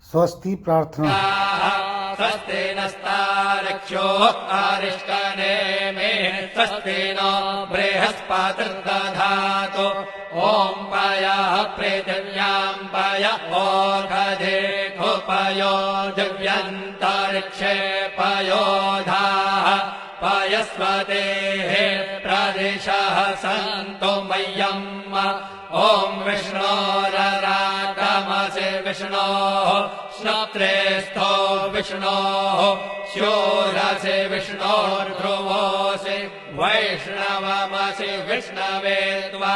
स्वस्ति प्रार्थना। स्वस्ति नस्तारक्षो आरिष्टने मे स्वस्ति नो बृहस्पतिर्दधातु ॐ पयः पृथिव्यां पय ओषधेऽपयो दिव्यन्तरिक्षे पयोधाः पयस्वतेः प्रदिशः सन्तु मह्यम् ॐ विष्णोररागमसि विष्णोः श्रोत्रेस्थो विष्णोः शूरसि विष्णोर्ध्रुवोऽसि वैष्णवमसि विष्णवे त्वा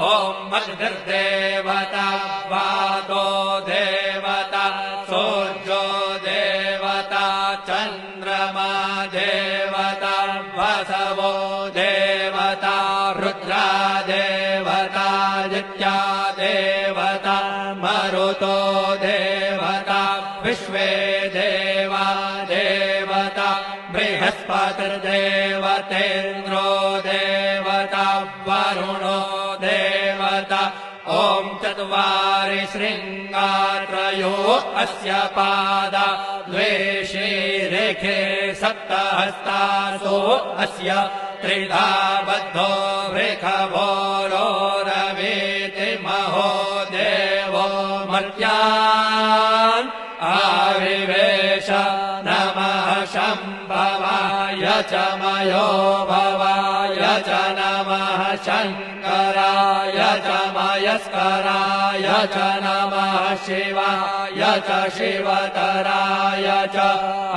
ॐ मग्निर्देवता वातो देवता सूर्यो देवता चन्द्रमा देवता वसवो देवता रुद्रा देवता नित्या देवता मरुतो देवता विश्वे देवा देवता बृहस्पतिर्देवतेन्द्रो देवता वरुणो देवता ॐ चत्वारि शृङ्गात्रयो अस्य पादा द्वे शीरेखे सप्तहस्तासो अस्य त्रिधा बद्धो वृषभोरोरवीति महो देवो मर्त्यान् आविवेश नमः शम्भवाय च मयो भवाय च नमः शङ्कराय च मयस्कराय च नमः शिवाय च शिवतराय च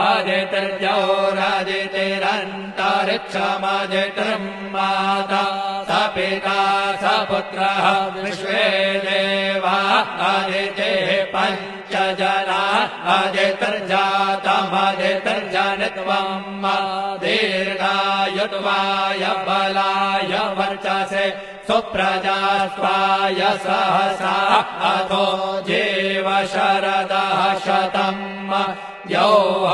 आदित्यौरादितिरन्तरिक्षमदितिर्माता स पिता स पुत्रः विश्वे देवा आदितेः पञ्च जना आदितिर्जातमदितिर्जनित्वम् दीर्घायुत्वाय बलाय वर्चसे सुप्रजास्वाय सहसा अथो जीव शरदः शतम् यौः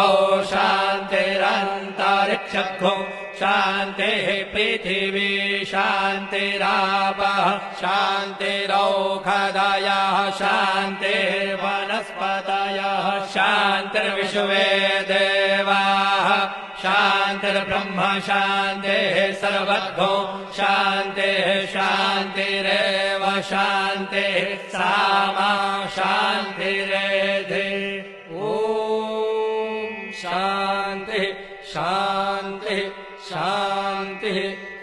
शान्तिरन्तरिक्षो शान्तिः पृथिवी शान्तिरापः शान्तिरौषधयः शान्तिर्वनस्पतयः शान्तिर्विश्वे देवाः शान्तिर्ब्रह्म शान्तिः सर्वतो शान्तिः शान्तिरेव शान्तिः सामा शान्तिरेधि ॐ शान्तिः शान्तिः शान्तिः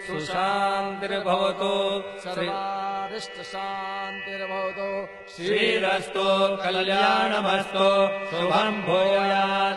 सुशान्तिर्भवतु सर्वारिष्टशान्तिर्भवतु श्रीरस्तु कल्याणमस्तु शुभं भूयात्।